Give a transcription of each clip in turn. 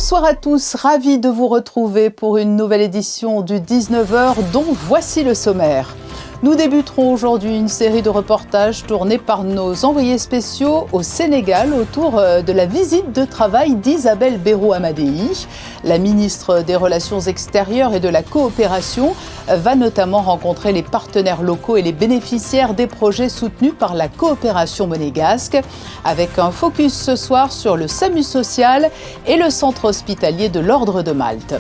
Bonsoir à tous, ravi de vous retrouver pour une nouvelle édition du 19h dont voici le sommaire. Nous débuterons aujourd'hui une série de reportages tournés par nos envoyés spéciaux au Sénégal autour de la visite de travail d'Isabelle Béro-Amadei. La ministre des Relations extérieures et de la coopération va notamment rencontrer les partenaires locaux et les bénéficiaires des projets soutenus par la coopération monégasque, avec un focus ce soir sur le SAMU social et le centre hospitalier de l'Ordre de Malte.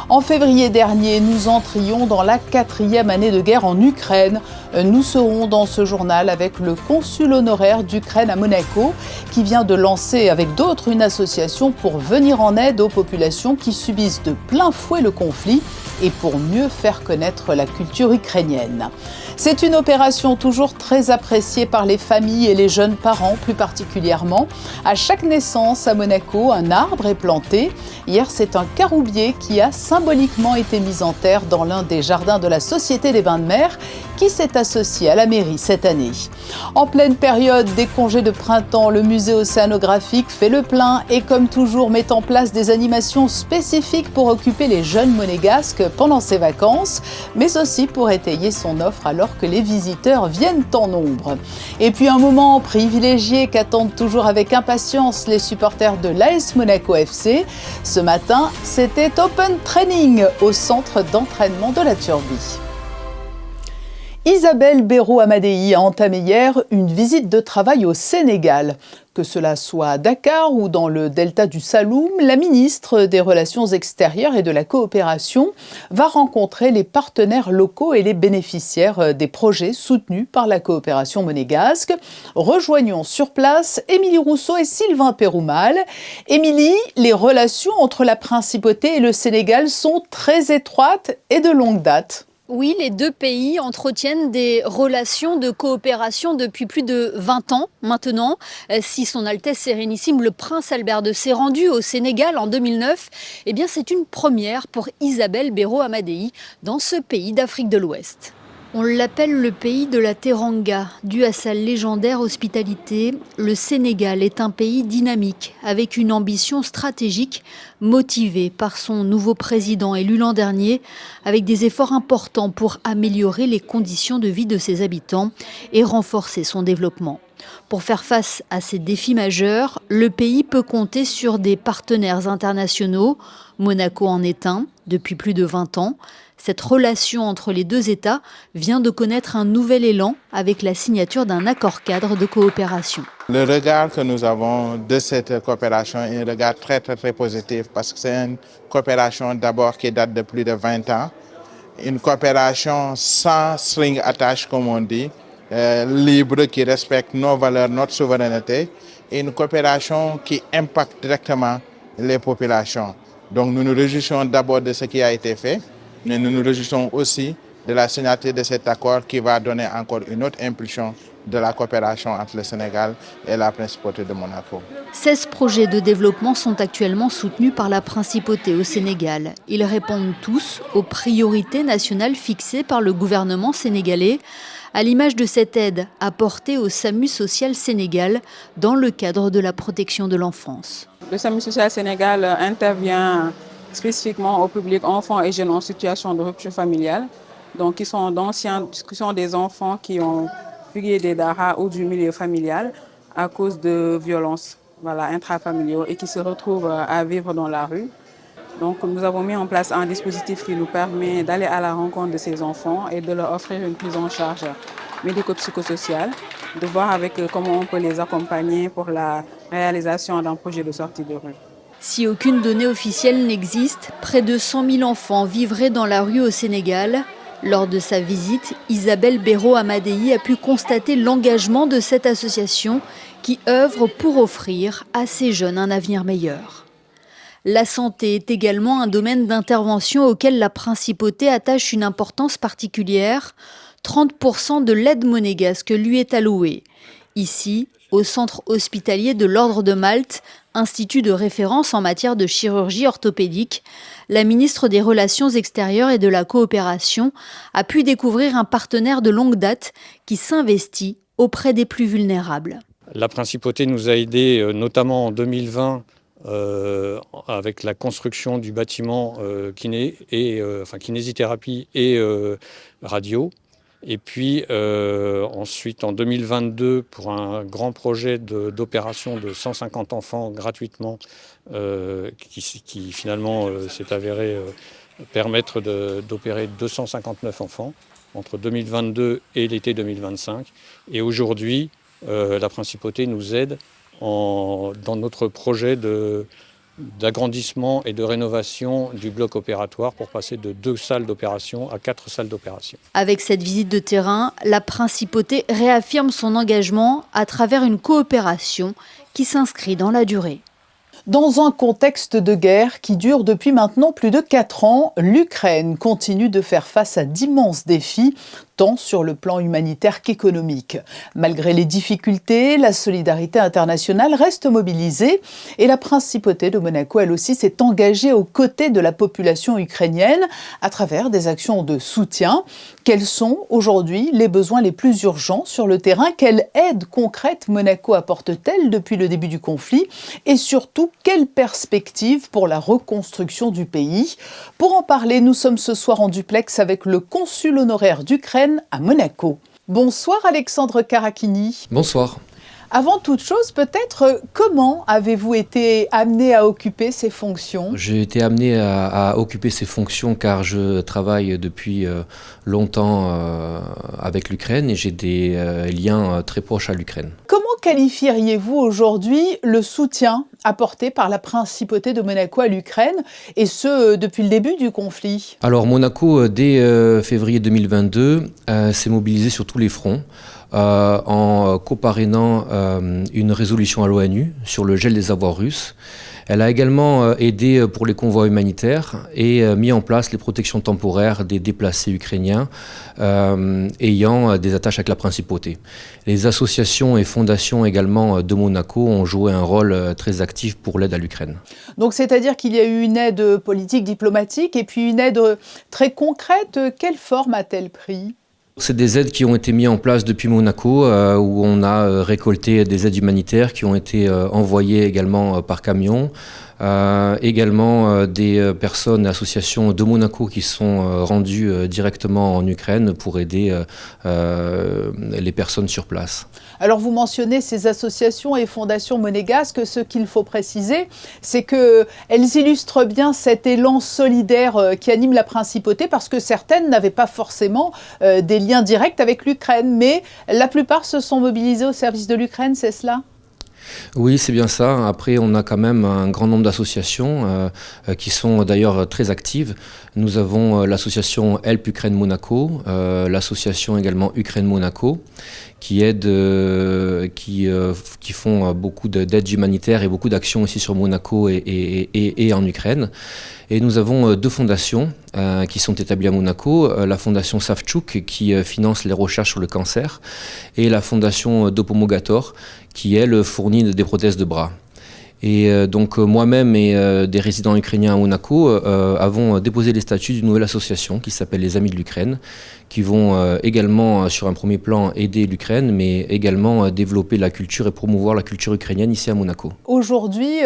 En février dernier, nous entrions dans la 4e année de guerre en Ukraine. Nous serons dans ce journal avec le consul honoraire d'Ukraine à Monaco qui vient de lancer avec d'autres une association pour venir en aide aux populations qui subissent de plein fouet le conflit et pour mieux faire connaître la culture ukrainienne. C'est une opération toujours très appréciée par les familles et les jeunes parents plus particulièrement. À chaque naissance à Monaco, un arbre est planté. Hier, c'est un caroubier qui a symboliquement été mis en terre dans l'un des jardins de la Société des Bains de Mer qui s'est associé à la mairie cette année. En pleine période des congés de printemps, le musée océanographique fait le plein et comme toujours met en place des animations spécifiques pour occuper les jeunes monégasques pendant ses vacances, mais aussi pour étayer son offre alors que les visiteurs viennent en nombre. Et puis un moment privilégié qu'attendent toujours avec impatience les supporters de l'AS Monaco FC. Ce matin, c'était Open Training au centre d'entraînement de la Turbie. Isabelle Béro-Amadei a entamé hier une visite de travail au Sénégal. Que cela soit à Dakar ou dans le delta du Saloum, la ministre des Relations extérieures et de la coopération va rencontrer les partenaires locaux et les bénéficiaires des projets soutenus par la coopération monégasque. Rejoignons sur place Émilie Rousseau et Sylvain Péroumal. Émilie, les relations entre la principauté et le Sénégal sont très étroites et de longue date. Oui, les deux pays entretiennent des relations de coopération depuis plus de 20 ans maintenant. Si son Altesse Sérénissime, le prince Albert II, s'est rendu au Sénégal en 2009, eh bien c'est une première pour Isabelle Béro-Amadei dans ce pays d'Afrique de l'Ouest. On l'appelle le pays de la Teranga. Dû à sa légendaire hospitalité, le Sénégal est un pays dynamique, avec une ambition stratégique, motivé par son nouveau président élu l'an dernier, avec des efforts importants pour améliorer les conditions de vie de ses habitants et renforcer son développement. Pour faire face à ces défis majeurs, le pays peut compter sur des partenaires internationaux. Monaco en est un depuis plus de 20 ans. Cette relation entre les deux États vient de connaître un nouvel élan avec la signature d'un accord cadre de coopération. Le regard que nous avons de cette coopération est un regard très positif parce que c'est une coopération d'abord qui date de plus de 20 ans. Une coopération sans string attache comme on dit, libre, qui respecte nos valeurs, notre souveraineté, et une coopération qui impacte directement les populations. Donc nous nous réjouissons d'abord de ce qui a été fait, mais nous nous réjouissons aussi de la signature de cet accord qui va donner encore une autre impulsion de la coopération entre le Sénégal et la Principauté de Monaco. 16 projets de développement sont actuellement soutenus par la Principauté au Sénégal. Ils répondent tous aux priorités nationales fixées par le gouvernement sénégalais, à l'image de cette aide apportée au SAMU social Sénégal dans le cadre de la protection de l'enfance. Le SAMU social Sénégal intervient spécifiquement au public enfants et jeunes en situation de rupture familiale, donc qui sont des enfants qui ont fugué des daras ou du milieu familial à cause de violences intrafamiliaux et qui se retrouvent à vivre dans la rue. Donc nous avons mis en place un dispositif qui nous permet d'aller à la rencontre de ces enfants et de leur offrir une prise en charge médico-psychosociale, de voir avec eux comment on peut les accompagner pour la réalisation d'un projet de sortie de rue. Si aucune donnée officielle n'existe, près de 100 000 enfants vivraient dans la rue au Sénégal. Lors de sa visite, Isabelle Béro-Amadei a pu constater l'engagement de cette association qui œuvre pour offrir à ces jeunes un avenir meilleur. La santé est également un domaine d'intervention auquel la Principauté attache une importance particulière. 30% de l'aide monégasque lui est allouée. Ici, au centre hospitalier de l'Ordre de Malte, institut de référence en matière de chirurgie orthopédique, la ministre des Relations extérieures et de la coopération a pu découvrir un partenaire de longue date qui s'investit auprès des plus vulnérables. La Principauté nous a aidés, notamment en 2020, avec la construction du bâtiment kinésithérapie et radio. Et puis ensuite, en 2022, pour un grand projet d'opération de 150 enfants gratuitement, qui finalement s'est avéré permettre d'opérer 259 enfants entre 2022 et l'été 2025. Et aujourd'hui, la Principauté nous aide dans notre projet d'agrandissement et de rénovation du bloc opératoire pour passer de 2 salles d'opération à 4 salles d'opération. Avec cette visite de terrain, la Principauté réaffirme son engagement à travers une coopération qui s'inscrit dans la durée. Dans un contexte de guerre qui dure depuis maintenant plus de 4 ans, l'Ukraine continue de faire face à d'immenses défis, tant sur le plan humanitaire qu'économique. Malgré les difficultés, la solidarité internationale reste mobilisée et la Principauté de Monaco, elle aussi, s'est engagée aux côtés de la population ukrainienne à travers des actions de soutien. Quels sont aujourd'hui les besoins les plus urgents sur le terrain? Quelle aide concrète Monaco apporte-t-elle depuis le début du conflit? Et surtout, quelle perspective pour la reconstruction du pays? Pour en parler, nous sommes ce soir en duplex avec le consul honoraire d'Ukraine à Monaco. Bonsoir Alexandre Karakini. Bonsoir. Avant toute chose, peut-être, comment avez-vous été amené à occuper ces fonctions? J'ai été amené à occuper ces fonctions car je travaille depuis longtemps avec l'Ukraine et j'ai des liens très proches à l'Ukraine. Comment qualifieriez-vous aujourd'hui le soutien apporté par la Principauté de Monaco à l'Ukraine, et ce, depuis le début du conflit? Alors Monaco, dès février 2022, s'est mobilisé sur tous les fronts. En coparrainant une résolution à l'ONU sur le gel des avoirs russes. Elle a également aidé pour les convois humanitaires et mis en place les protections temporaires des déplacés ukrainiens ayant des attaches avec la Principauté. Les associations et fondations également de Monaco ont joué un rôle très actif pour l'aide à l'Ukraine. Donc c'est-à-dire qu'il y a eu une aide politique, diplomatique et puis une aide très concrète. Quelle forme a-t-elle pris ? C'est des aides qui ont été mises en place depuis Monaco, où on a récolté des aides humanitaires qui ont été envoyées également par camion. Également des personnes et associations de Monaco qui sont rendues directement en Ukraine pour aider les personnes sur place. Alors vous mentionnez ces associations et fondations monégasques. Ce qu'il faut préciser, c'est qu'elles illustrent bien cet élan solidaire qui anime la Principauté, parce que certaines n'avaient pas forcément des liens directs avec l'Ukraine, mais la plupart se sont mobilisées au service de l'Ukraine, c'est cela ? Oui, c'est bien ça. Après, on a quand même un grand nombre d'associations qui sont d'ailleurs très actives. Nous avons l'association Help Ukraine Monaco, l'association également Ukraine Monaco, qui aident, qui font beaucoup d'aides humanitaires et beaucoup d'actions aussi sur Monaco et en Ukraine. Et nous avons 2 fondations qui sont établies à Monaco, la fondation Savchuk qui finance les recherches sur le cancer et la fondation Dopomogator qui, elle, fournit des prothèses de bras. Et donc moi-même et des résidents ukrainiens à Monaco avons déposé les statuts d'une nouvelle association qui s'appelle les Amis de l'Ukraine, qui vont également sur un premier plan aider l'Ukraine, mais également développer la culture et promouvoir la culture ukrainienne ici à Monaco. Aujourd'hui,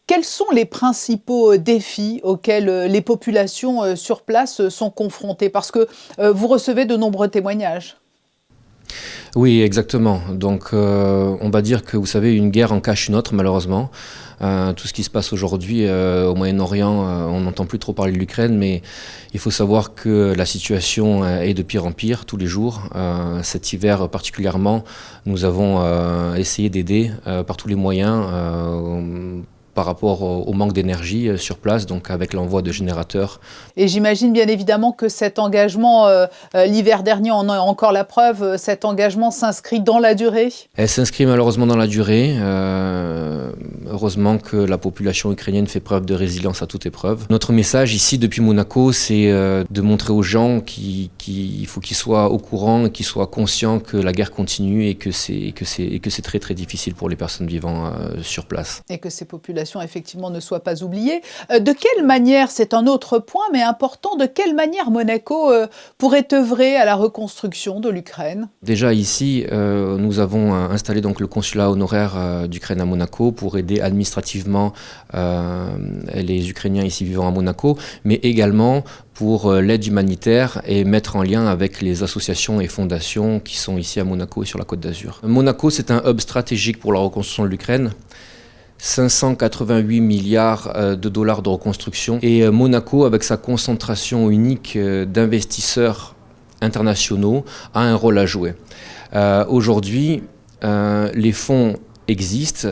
quels sont les principaux défis auxquels les populations sur place sont confrontées? Parce que vous recevez de nombreux témoignages. Oui, exactement. Donc, on va dire que, vous savez, une guerre en cache une autre, malheureusement. Tout ce qui se passe aujourd'hui au Moyen-Orient, on n'entend plus trop parler de l'Ukraine, mais il faut savoir que la situation est de pire en pire tous les jours. Cet hiver particulièrement, nous avons essayé d'aider par tous les moyens par rapport au manque d'énergie sur place, donc avec l'envoi de générateurs. Et j'imagine bien évidemment que cet engagement, l'hiver dernier, on a encore la preuve, cet engagement s'inscrit dans la durée? Elle s'inscrit malheureusement dans la durée. Heureusement que la population ukrainienne fait preuve de résilience à toute épreuve. Notre message ici depuis Monaco, c'est de montrer aux gens qu'il faut qu'ils soient au courant, qu'ils soient conscients que la guerre continue et que c'est très très difficile pour les personnes vivant sur place. Et que ces populations fondation effectivement ne soit pas oubliée. De quelle manière, c'est un autre point mais important, de quelle manière Monaco pourrait œuvrer à la reconstruction de l'Ukraine? Déjà ici, nous avons installé donc le consulat honoraire d'Ukraine à Monaco pour aider administrativement les Ukrainiens ici vivant à Monaco, mais également pour l'aide humanitaire et mettre en lien avec les associations et fondations qui sont ici à Monaco et sur la Côte d'Azur. Monaco, c'est un hub stratégique pour la reconstruction de l'Ukraine. 588 milliards de dollars de reconstruction. Et Monaco, avec sa concentration unique d'investisseurs internationaux, a un rôle à jouer. Aujourd'hui, les fonds existent.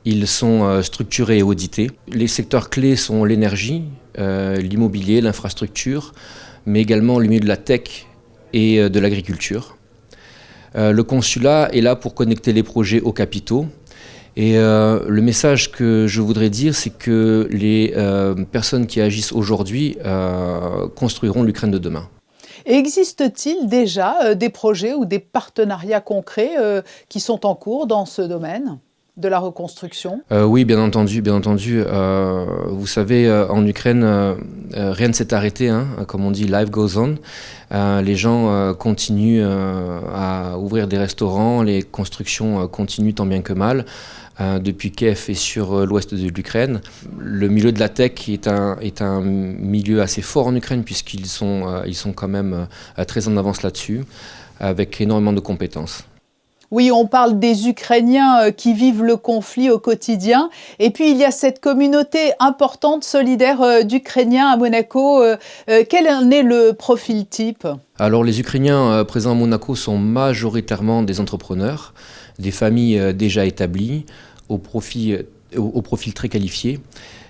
Ils sont structurés et audités. Les secteurs clés sont l'énergie, l'immobilier, l'infrastructure, mais également le milieu de la tech et de l'agriculture. Le consulat est là pour connecter les projets aux capitaux. Et le message que je voudrais dire, c'est que les personnes qui agissent aujourd'hui construiront l'Ukraine de demain. Et existe-t-il déjà des projets ou des partenariats concrets qui sont en cours dans ce domaine de la reconstruction? Oui, bien entendu. Vous savez, en Ukraine, rien ne s'est arrêté, hein, comme on dit, life goes on. Les gens continuent à ouvrir des restaurants, les constructions continuent tant bien que mal. Depuis Kiev et sur l'ouest de l'Ukraine. Le milieu de la tech est un milieu assez fort en Ukraine puisqu'ils sont quand même très en avance là-dessus, avec énormément de compétences. Oui, on parle des Ukrainiens qui vivent le conflit au quotidien. Et puis, il y a cette communauté importante, solidaire d'Ukrainiens à Monaco. Quel en est le profil type? Alors, les Ukrainiens présents à Monaco sont majoritairement des entrepreneurs, des familles déjà établies, au profil très qualifié.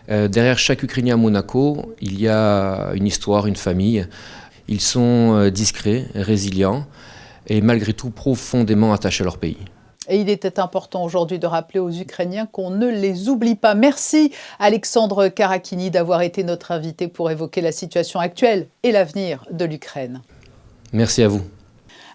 Derrière chaque Ukrainien à Monaco, il y a une histoire, une famille. Ils sont discrets, résilients et malgré tout profondément attachés à leur pays. Et il était important aujourd'hui de rappeler aux Ukrainiens qu'on ne les oublie pas. Merci Alexandre Karakini d'avoir été notre invité pour évoquer la situation actuelle et l'avenir de l'Ukraine. Merci à vous.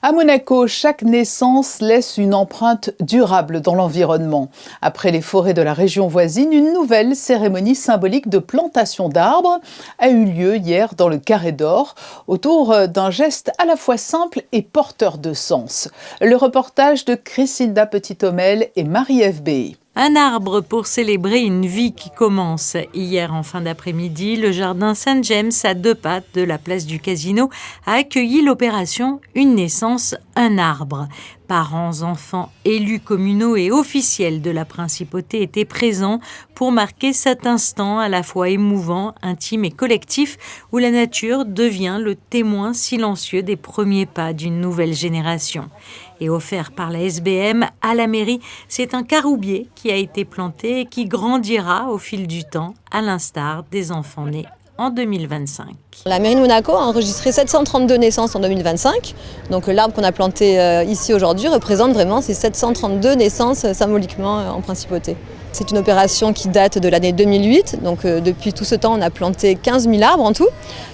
À Monaco, chaque naissance laisse une empreinte durable dans l'environnement. Après les forêts de la région voisine, une nouvelle cérémonie symbolique de plantation d'arbres a eu lieu hier dans le Carré d'Or, autour d'un geste à la fois simple et porteur de sens. Le reportage de Christinda Petit-Homel et Marie-Ève Béé. Un arbre pour célébrer une vie qui commence. Hier, en fin d'après-midi, le jardin Saint-James, à 2 pas de la place du Casino, a accueilli l'opération Une naissance, un arbre. Parents, enfants, élus communaux et officiels de la principauté étaient présents pour marquer cet instant à la fois émouvant, intime et collectif où la nature devient le témoin silencieux des premiers pas d'une nouvelle génération. Et offert par la SBM à la mairie, c'est un caroubier qui a été planté et qui grandira au fil du temps, à l'instar des enfants nés en 2025. La mairie de Monaco a enregistré 732 naissances en 2025. Donc l'arbre qu'on a planté ici aujourd'hui représente vraiment ces 732 naissances symboliquement en principauté. C'est une opération qui date de l'année 2008, donc depuis tout ce temps on a planté 15 000 arbres en tout.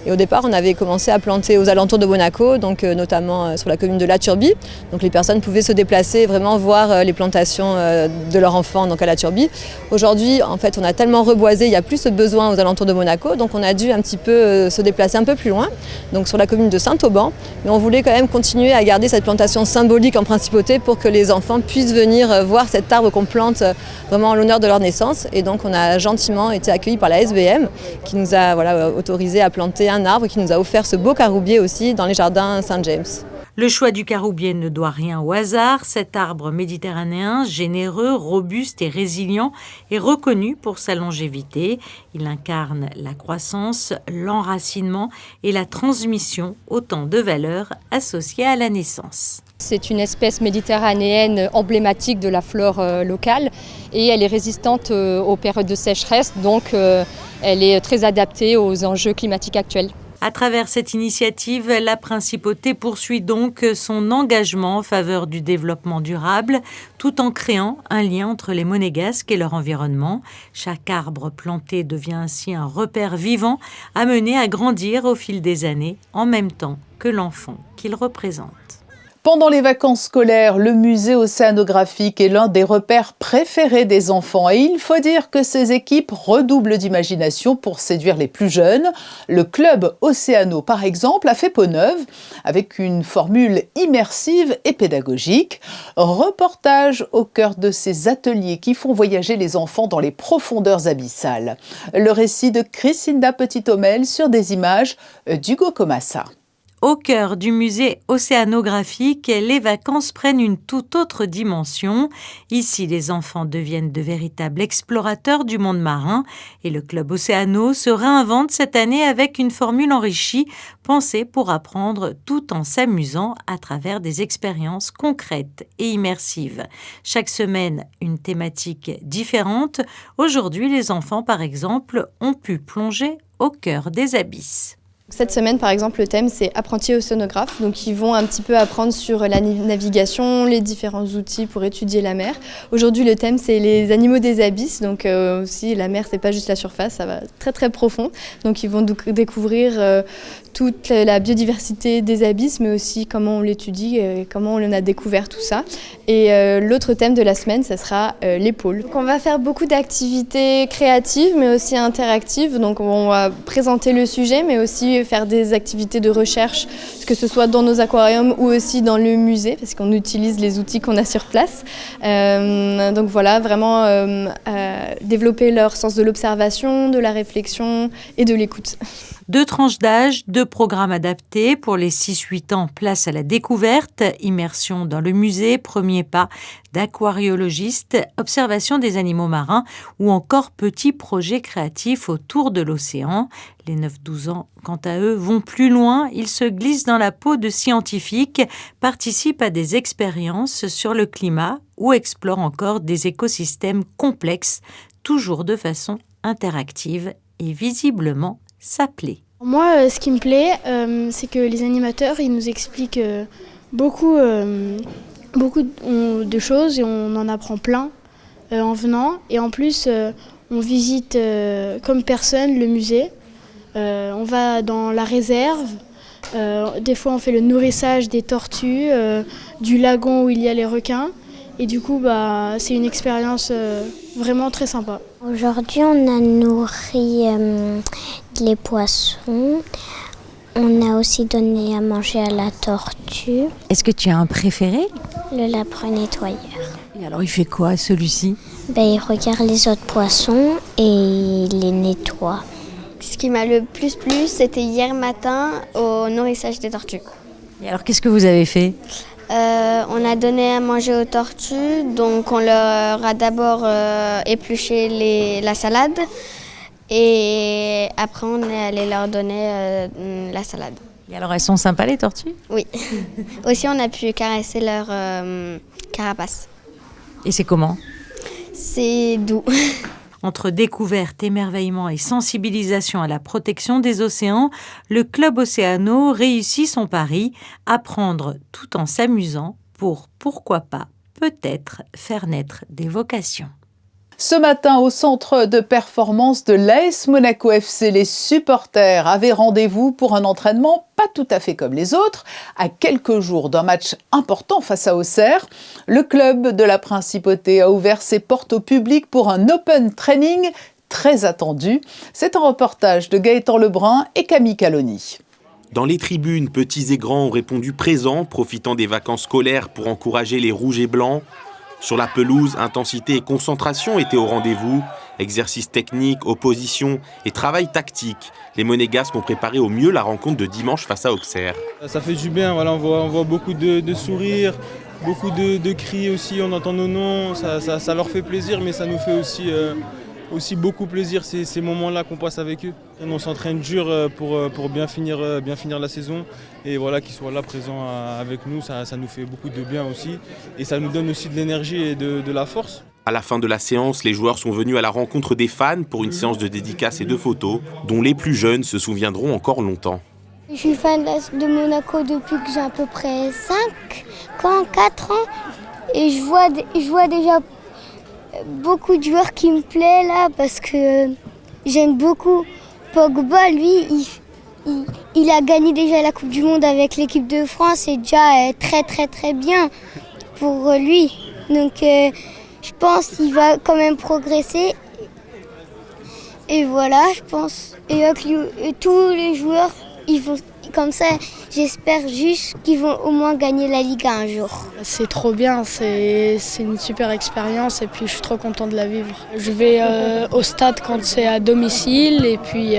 Et au départ on avait commencé à planter aux alentours de Monaco, donc notamment sur la commune de La Turbie. Donc les personnes pouvaient se déplacer et vraiment voir les plantations de leurs enfants donc à La Turbie. Aujourd'hui en fait on a tellement reboisé, il n'y a plus ce besoin aux alentours de Monaco, donc on a dû un petit peu se déplacer un peu plus loin, donc sur la commune de Saint-Auban. Mais on voulait quand même continuer à garder cette plantation symbolique en principauté pour que les enfants puissent venir voir cet arbre qu'on plante vraiment en l'honneur de leur naissance. Et donc on a gentiment été accueillis par la SBM qui nous a autorisé à planter un arbre, qui nous a offert ce beau caroubier aussi dans les jardins Saint-James. Le choix du caroubier ne doit rien au hasard. Cet arbre méditerranéen, généreux, robuste et résilient, est reconnu pour sa longévité. Il incarne la croissance, l'enracinement et la transmission, autant de valeurs associées à la naissance. C'est une espèce méditerranéenne emblématique de la flore locale et elle est résistante aux périodes de sécheresse, donc elle est très adaptée aux enjeux climatiques actuels. À travers cette initiative, la principauté poursuit donc son engagement en faveur du développement durable, tout en créant un lien entre les Monégasques et leur environnement. Chaque arbre planté devient ainsi un repère vivant, amené à grandir au fil des années, en même temps que l'enfant qu'il représente. Pendant les vacances scolaires, le musée océanographique est l'un des repères préférés des enfants et il faut dire que ces équipes redoublent d'imagination pour séduire les plus jeunes. Le club Océano, par exemple, a fait peau neuve avec une formule immersive et pédagogique. Reportage au cœur de ces ateliers qui font voyager les enfants dans les profondeurs abyssales. Le récit de Christinda Petit-Homel sur des images d'Hugo Comassa. Au cœur du musée océanographique, les vacances prennent une toute autre dimension. Ici, les enfants deviennent de véritables explorateurs du monde marin et le club Océano se réinvente cette année avec une formule enrichie, pensée pour apprendre tout en s'amusant à travers des expériences concrètes et immersives. Chaque semaine, une thématique différente. Aujourd'hui, les enfants, par exemple, ont pu plonger au cœur des abysses. Cette semaine, par exemple, le thème, c'est apprentis océanographes. Donc, ils vont un petit peu apprendre sur la navigation, les différents outils pour étudier la mer. Aujourd'hui, le thème, c'est les animaux des abysses. Donc, aussi, la mer, c'est pas juste la surface, ça va très, très profond. Donc, ils vont découvrir toute la biodiversité des abysses, mais aussi comment on l'étudie, comment on a découvert tout ça. Et l'autre thème de la semaine, ça sera les pôles. Donc, on va faire beaucoup d'activités créatives, mais aussi interactives. Donc, on va présenter le sujet, mais aussi faire des activités de recherche, que ce soit dans nos aquariums ou aussi dans le musée, parce qu'on utilise les outils qu'on a sur place. Donc voilà, vraiment développer leur sens de l'observation, de la réflexion et de l'écoute. 2 tranches d'âge, 2 programmes adaptés. Pour les 6-8 ans, place à la découverte, immersion dans le musée, premier pas d'aquariologiste, observation des animaux marins ou encore petits projets créatifs autour de l'océan. Les 9-12 ans, quant à eux, vont plus loin. Ils se glissent dans la peau de scientifiques, participent à des expériences sur le climat ou explorent encore des écosystèmes complexes, toujours de façon interactive et visiblement s'appeler. Moi, ce qui me plaît, c'est que les animateurs, ils nous expliquent beaucoup de choses et on en apprend plein en venant. Et en plus, on visite comme personne le musée. On va dans la réserve. Des fois, on fait le nourrissage des tortues, du lagon où il y a les requins. Et du coup, c'est une expérience vraiment très sympa. Aujourd'hui, on a nourri les poissons. On a aussi donné à manger à la tortue. Est-ce que tu as un préféré ? Le lapin nettoyeur. Et alors, il fait quoi, celui-ci ? Il regarde les autres poissons et il les nettoie. Ce qui m'a le plus plu, c'était hier matin au nourrissage des tortues. Et alors, qu'est-ce que vous avez fait ? On a donné à manger aux tortues, donc on leur a d'abord épluché la salade et après on est allé leur donner la salade. Et alors elles sont sympas les tortues ? Oui. Aussi on a pu caresser leur carapace. Et c'est comment ? C'est doux. Entre découverte, émerveillement et sensibilisation à la protection des océans, le Club Océano réussit son pari, apprendre tout en s'amusant pour, pourquoi pas, peut-être faire naître des vocations. Ce matin, au centre de performance de l'AS Monaco FC, les supporters avaient rendez-vous pour un entraînement pas tout à fait comme les autres. À quelques jours d'un match important face à Auxerre, le club de la Principauté a ouvert ses portes au public pour un open training très attendu. C'est un reportage de Gaëtan Lebrun et Camille Caloni. Dans les tribunes, petits et grands ont répondu présents, profitant des vacances scolaires pour encourager les rouges et blancs. Sur la pelouse, intensité et concentration étaient au rendez-vous. Exercices techniques, opposition et travail tactique. Les Monégasques ont préparé au mieux la rencontre de dimanche face à Auxerre. Ça fait du bien, voilà, on voit beaucoup de sourires, beaucoup de cris aussi, on entend nos noms, ça leur fait plaisir, mais ça nous fait aussi beaucoup plaisir ces moments-là qu'on passe avec eux. Et on s'entraîne dur pour bien finir la saison et voilà, qu'ils soient là présents avec nous, ça nous fait beaucoup de bien aussi et ça nous donne aussi de l'énergie et de la force. À la fin de la séance, les joueurs sont venus à la rencontre des fans pour une séance de dédicaces et de photos dont les plus jeunes se souviendront encore longtemps. Je suis fan de Monaco depuis que j'ai à peu près 4 ans et je vois déjà beaucoup de joueurs qui me plaisent là parce que j'aime beaucoup Pogba, lui il a gagné déjà la Coupe du Monde avec l'équipe de France, c'est déjà très très très bien pour lui. Donc je pense qu'il va quand même progresser. Et voilà, je pense. Et tous les joueurs, ils vont comme ça. J'espère juste qu'ils vont au moins gagner la Liga un jour. C'est trop bien, c'est une super expérience et puis je suis trop content de la vivre. Je vais au stade quand c'est à domicile et puis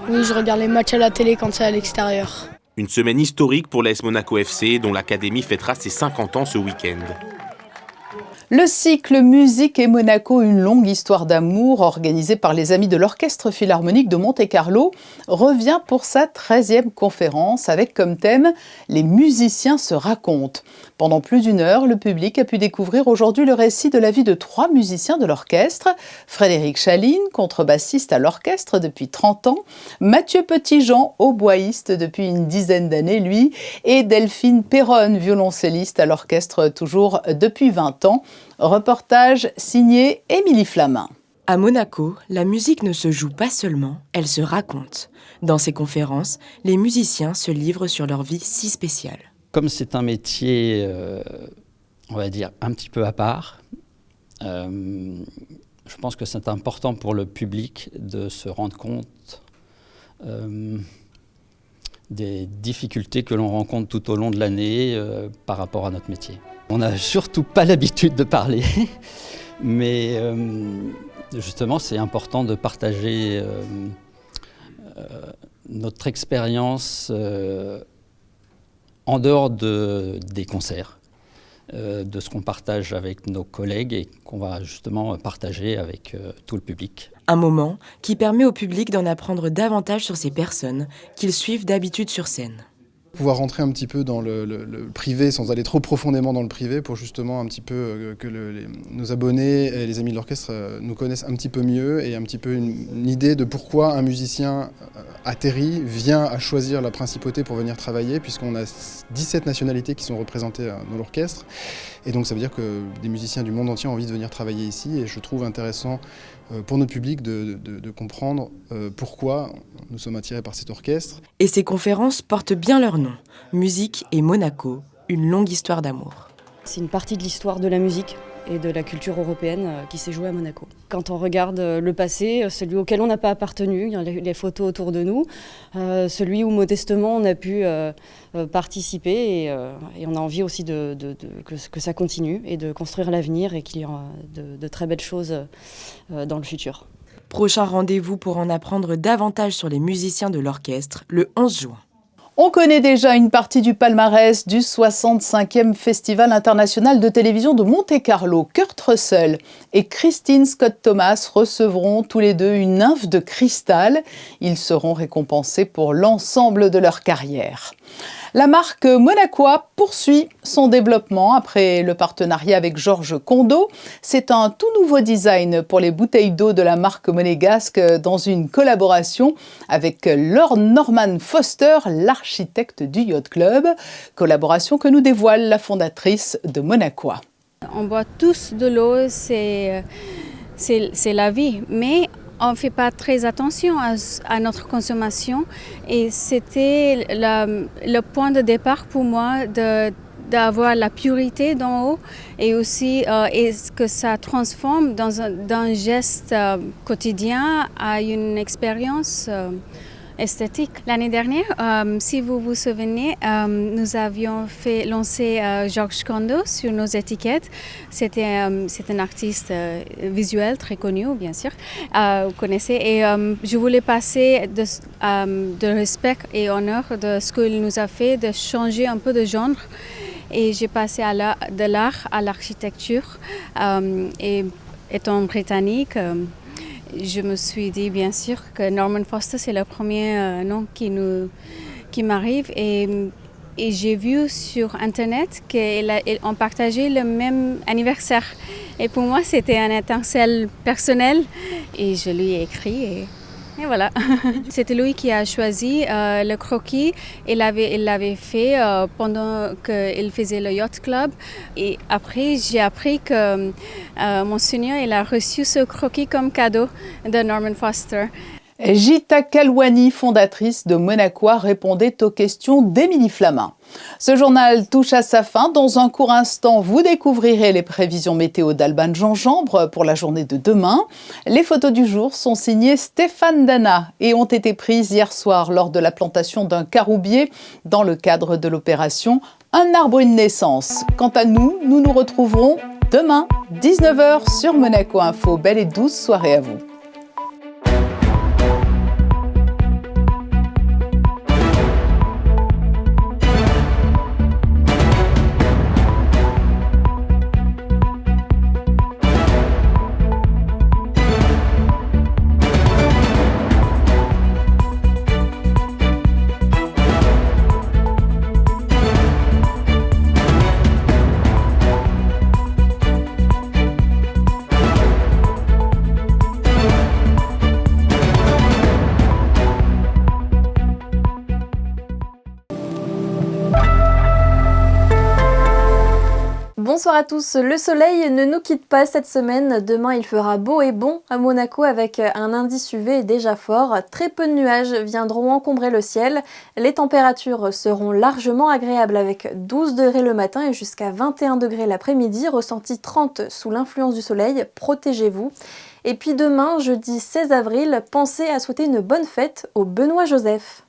oui, je regarde les matchs à la télé quand c'est à l'extérieur. Une semaine historique pour l'AS Monaco FC dont l'académie fêtera ses 50 ans ce week-end. Le cycle Musique et Monaco, une longue histoire d'amour, organisé par les amis de l'Orchestre Philharmonique de Monte-Carlo, revient pour sa 13e conférence avec comme thème « Les musiciens se racontent ». Pendant plus d'une heure, le public a pu découvrir aujourd'hui le récit de la vie de 3 musiciens de l'orchestre. Frédéric Chaline, contrebassiste à l'orchestre depuis 30 ans, Mathieu Petitjean, hautboïste depuis une dizaine d'années, lui, et Delphine Perronne, violoncelliste à l'orchestre toujours depuis 20 ans. Reportage signé Émilie Flamin. À Monaco, la musique ne se joue pas seulement, elle se raconte. Dans ces conférences, les musiciens se livrent sur leur vie si spéciale. Comme c'est un métier, on va dire, un petit peu à part, je pense que c'est important pour le public de se rendre compte des difficultés que l'on rencontre tout au long de l'année par rapport à notre métier. On n'a surtout pas l'habitude de parler, mais justement c'est important de partager notre expérience en dehors des concerts, de ce qu'on partage avec nos collègues et qu'on va justement partager avec tout le public. Un moment qui permet au public d'en apprendre davantage sur ces personnes qu'ils suivent d'habitude sur scène. Pouvoir rentrer un petit peu dans le privé sans aller trop profondément dans le privé pour justement un petit peu que nos abonnés et les amis de l'orchestre nous connaissent un petit peu mieux et un petit peu une idée de pourquoi un musicien atterri vient à choisir la principauté pour venir travailler, puisqu'on a 17 nationalités qui sont représentées dans l'orchestre et donc ça veut dire que des musiciens du monde entier ont envie de venir travailler ici et je trouve intéressant pour notre public de comprendre pourquoi nous sommes attirés par cet orchestre. Et ces conférences portent bien leur nom, Musique et Monaco, une longue histoire d'amour. C'est une partie de l'histoire de la musique et de la culture européenne qui s'est jouée à Monaco. Quand on regarde le passé, celui auquel on n'a pas appartenu, il y a les photos autour de nous, celui où modestement on a pu participer et on a envie aussi que ça continue et de construire l'avenir et qu'il y aura de très belles choses dans le futur. Prochain rendez-vous pour en apprendre davantage sur les musiciens de l'orchestre, le 11 juin. On connaît déjà une partie du palmarès du 65e Festival international de télévision de Monte-Carlo. Kurt Russell et Christine Scott Thomas recevront tous les deux une nymphe de cristal. Ils seront récompensés pour l'ensemble de leur carrière. La marque monacois poursuit son développement après le partenariat avec Georges Condo. C'est un tout nouveau design pour les bouteilles d'eau de la marque monégasque dans une collaboration avec Lord Norman Foster, l'architecte du Yacht Club. Collaboration que nous dévoile la fondatrice de Monacois. On boit tous de l'eau, c'est la vie, mais on ne fait pas très attention à notre consommation et c'était le point de départ pour moi d'avoir la purité d'en haut et aussi et que ça transforme d'un geste quotidien à une expérience esthétique. L'année dernière, si vous vous souvenez, nous avions lancer Georges Condo sur nos étiquettes. C'est un artiste visuel très connu, bien sûr, vous connaissez. Et je voulais passer de respect et honneur de ce qu'il nous a fait, de changer un peu de genre. Et j'ai passé de l'art à l'architecture. Et étant britannique, je me suis dit bien sûr que Norman Foster c'est le premier nom qui m'arrive et j'ai vu sur internet qu'on partageait le même anniversaire et pour moi c'était un étincelle personnel et je lui ai écrit et voilà. C'était lui qui a choisi le croquis. Il l'avait fait pendant qu'il faisait le Yacht Club. Et après, j'ai appris que Monseigneur il a reçu ce croquis comme cadeau de Norman Foster. Gita Kalwani, fondatrice de Monaco, répondait aux questions d'Émilie Flamin. Ce journal touche à sa fin. Dans un court instant, vous découvrirez les prévisions météo d'Alban Gingembre pour la journée de demain. Les photos du jour sont signées Stéphane Dana et ont été prises hier soir lors de la plantation d'un caroubier dans le cadre de l'opération Un arbre, une naissance. Quant à nous, nous nous retrouverons demain, 19h sur Monaco Info. Belle et douce soirée à vous. Bonsoir à tous, le soleil ne nous quitte pas cette semaine, demain il fera beau et bon à Monaco avec un indice UV déjà fort, très peu de nuages viendront encombrer le ciel, les températures seront largement agréables avec 12 degrés le matin et jusqu'à 21 degrés l'après-midi, ressenti 30 sous l'influence du soleil, protégez-vous. Et puis demain, jeudi 16 avril, pensez à souhaiter une bonne fête au Benoît Joseph.